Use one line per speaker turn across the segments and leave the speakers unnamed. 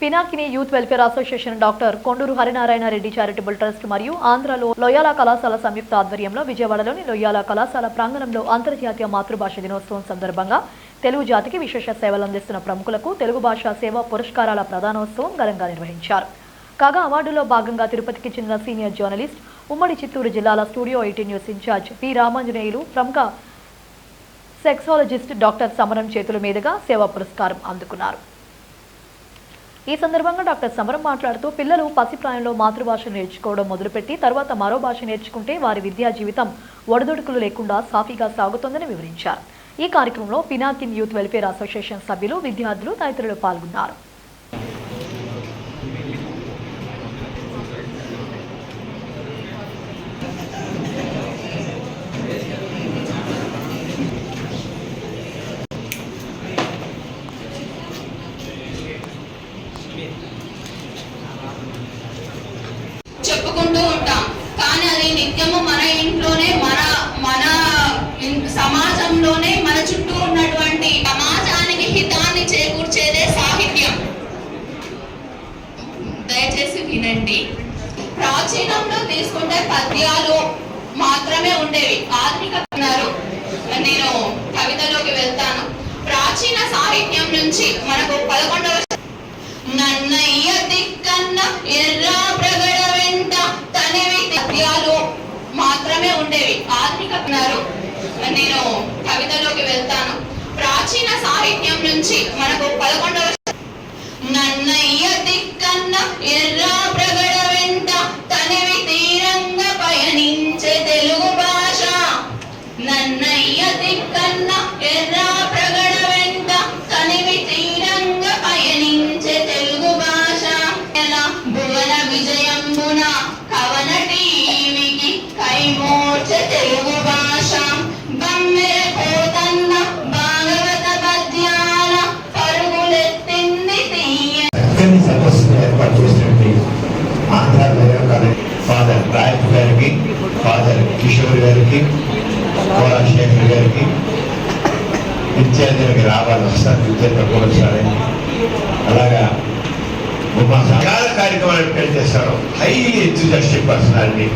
Pinakini youth welfare association doctor Konduru Harinarayana Reddy charitable trust మరియు ఆంధ్రలో లొయాలా కళాశాల సంయుక్త ఆధ్వర్యంలో విజయవాడలోని లొయాలా కళాశాల ప్రాంగణంలో అంతర్జాతీయ మాతృభాష దినోత్సవం సందర్భంగా తెలుగు జాతికి విశేష సేవలు అందిస్తున్న ప్రముఖులకు తెలుగు భాషా సేవా పురస్కారాల ప్రదానోత్సవం ఘనంగా నిర్వహించారు. కాగా అవార్డులో భాగంగా తిరుపతికి చెందిన సీనియర్ జర్నలిస్ట్ ఉమ్మడి చిత్తూరు జిల్లాల studio 18 news incharge P Ramanjaneyulu ప్రముఖ సెక్సాలజిస్ట్ డాక్టర్ సమరం చేతుల మీదుగా సేవా పురస్కారం అందుకున్నారు. ఈ సందర్భంగా డాక్టర్ సమరం మాట్లాడుతూ పిల్లలు పసిప్రాయంలో మాతృభాష నేర్చుకోవడం మొదలుపెట్టి తర్వాత మరో భాష నేర్చుకుంటే వారి విద్యా జీవితం ఒడిదుడుకులు లేకుండా సాఫీగా సాగుతుందని వివరించారు. ఈ కార్యక్రమంలో పినాకిన్ యూత్ వెల్ఫేర్ అసోసియేషన్ సభ్యులు, విద్యార్థులు తదితరులు పాల్గొన్నారు.
చెప్పుకుంటూ ఉంటాం, కానీ అది నిత్యము మన ఇంట్లోనే మన సమాజంలోనే మన చుట్టూ ఉన్నటువంటి సమాజానికి హితాన్ని చేకూర్చేదే సాహిత్యం. దయచేసి వినండి. ప్రాచీనంలో తీసుకుంటే పద్యాలు మాత్రమే ఉండేవి. ఆధునిక నేను కవితలోకి వెళ్తాను. ప్రాచీన సాహిత్యం నుంచి మనకు 11వ నన్నయ్య దిక్కన్న ఎర్రా ప్రగడ వెంట తనవి పద్యాలు మాత్రమే ఉండేవి. ఆధునిక నేను కవితలోకి వెళ్తాను. ప్రాచీన సాహిత్యం నుంచి మనకు 11వ నన్నయ్య దిక్కన్న ఎర్రా ప్రగడ వెంట తనవి తీరంగా పయనించే తెలుగు భాష. నన్నయ్య దిక్కన్న ఎర్రా ప్రగడ వెంట తనవి తీరంగా పయనించే తెలుగు భాష. భువన విజయంబున కవన టీవికి కైమోర్చే తెలుగు భాష. బమ్మెర పోతన్న భాగవత పద్యాల పరుగులెత్తింది తీయ.
సదస్సును ఏర్పాటు చేసినటువంటి ఆంధ్ర ఫాదర్ రాయప్ గారికి, ఫాదర్ కిషోర్ గారికి, కోరా శేఖర్ గారికి, విద్యార్థులకి రావాలి వస్తారు విద్యార్థులు పోల్చాలని, అలాగా చాలా కార్యక్రమాలు ఎక్కడ చేస్తారు. Highly enthusiastic personality.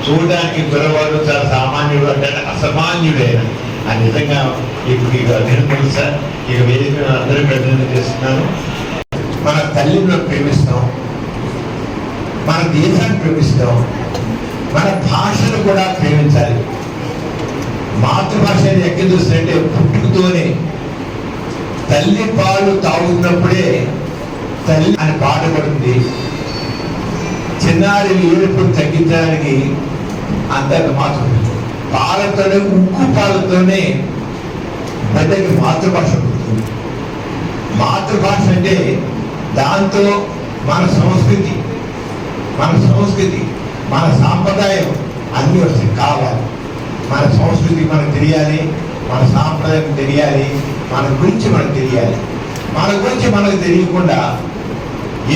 చూడడానికి పిల్లవాడు చాలా సామాన్యుడు అంటే అసామాన్యుడైన ఆ నిజంగా ఇప్పుడు ఇక నేను సార్ ఇక వేదిక అందరూ ప్రతినిధి చేస్తున్నాను. మన తల్లిని ప్రేమిస్తాం, మన దేశాన్ని ప్రేమిస్తాం, మన భాషను కూడా ప్రేమించాలి. మాతృభాషని ఎక్కడ చూస్తుంటే పుట్టుకతోనే తల్లి పాలు తాగుతున్నప్పుడే తల్లి అని పాటపడుతుంది. చిన్నారి ఏడుపును తగ్గించడానికి అంతకు మాతృ పాలతోనే, ఉక్కు పాలతోనే బిడ్డకి మాతృభాష పుడుతుంది. మాతృభాష అంటే దాంతో మన సంస్కృతి, మన సాంప్రదాయం అన్ని వస్తాయి. కావాలి మన సంస్కృతి మనకు తెలియాలి, మన సాంప్రదాయం తెలియాలి, మన గురించి మనకు తెలియాలి. మన గురించి మనకు తెలియకుండా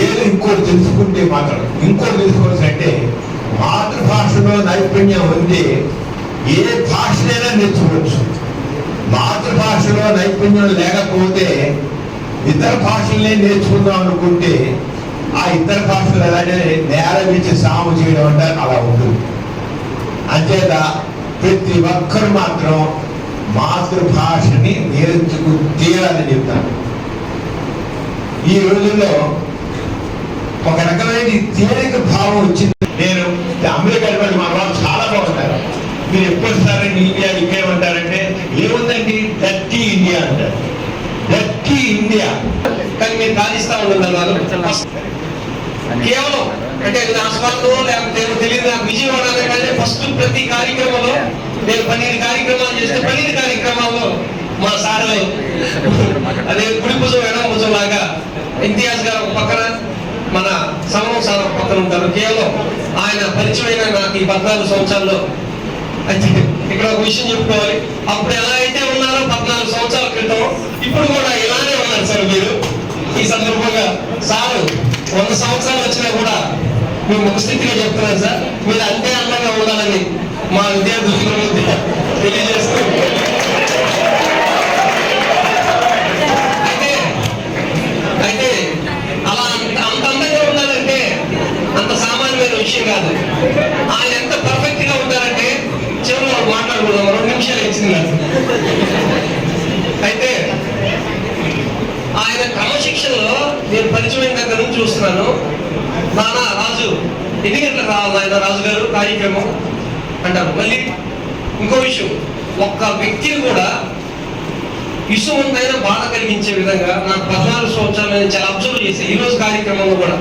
ఏదో ఇంకోటి తెలుసుకుంటే మాత్రం ఇంకోటి తెలుసుకోవాల్సి అంటే మాతృభాషలో నైపుణ్యం ఉంటే ఏ భాషనైనా నేర్చుకోవచ్చు. మాతృభాషలో నైపుణ్యం లేకపోతే ఇతర భాషలనే నేర్చుకుందాం అనుకుంటే ఆ ఇతర భాషలు అలాగే నేల విడిచి సాము చేయడం అంటే అలా ఉంటుంది. అంచేత ప్రతి ఒక్కరు మాత్రం మాతృభాషని నేర్చుకు తీరాలని చెప్తాను. ఈ రోజుల్లో ఒక రకమైన తేలిక భావం వచ్చింది. నేను అమెరికా మన వాళ్ళు చాలా బాగుంటారు. మీరు ఎప్పుడు సార్ ఇండియా ఇంకేమంటారంటే ఏముందండి డర్టీ ఇండియా అంటారు. డర్టీ ఇండియా కానీ మీరు కాదిస్తా ఉండదు కేవలం అంటే ఆస్వాదో లేకపోతే తెలియదు. నాకు విజయవాడలో కానీ ఫస్ట్ ప్రతి కార్యక్రమంలో నేను 12 కార్యక్రమాలు చేస్తే 12 కార్యక్రమాల్లో మా సార్ అదే కుడి భుజం ఎడమ భుజం లాగా ఇంతియాజ్ గారు ఒక పక్కన, మన సమరం సార్ ఒక పక్కన ఉంటారు. కేవలం ఆయన పరిచయమైన నాకు ఈ 14 సంవత్సరాల్లో. అయితే ఇక్కడ ఒక విషయం చెప్పుకోవాలి. అప్పుడు ఎలా అయితే ఉన్నారో 14 సంవత్సరాల క్రితం ఇప్పుడు కూడా ఇలానే ఉన్నారు సార్ మీరు. ఈ సందర్భంగా సారు 100 సంవత్సరాలు వచ్చినా కూడా మేము ఒక స్థితిగా చెప్తున్నాం సార్. మీరు అంతే అందంగా ఉండాలని మా విద్యార్థులు తెలియజేస్తూ అయితే అలా
నిమిషాలు ఇచ్చింది నాకు. అయితే ఆయన క్రమశిక్షణలో నేను పరిచయం దగ్గర నుంచి చూస్తున్నాను. నాన్న రాజు ఎన్ని గంటలకు రావాలి ఆయన రాజు గారు కార్యక్రమం అంటారు. మళ్ళీ ఇంకో విషయం, ఒక్క వ్యక్తిని కూడా ఇసుమంతైనా బాధ కలిగించే విధంగా నాకు 14 సంవత్సరాలు నేను చాలా అబ్జర్వ్ చేశాను. ఈరోజు కార్యక్రమంలో కూడా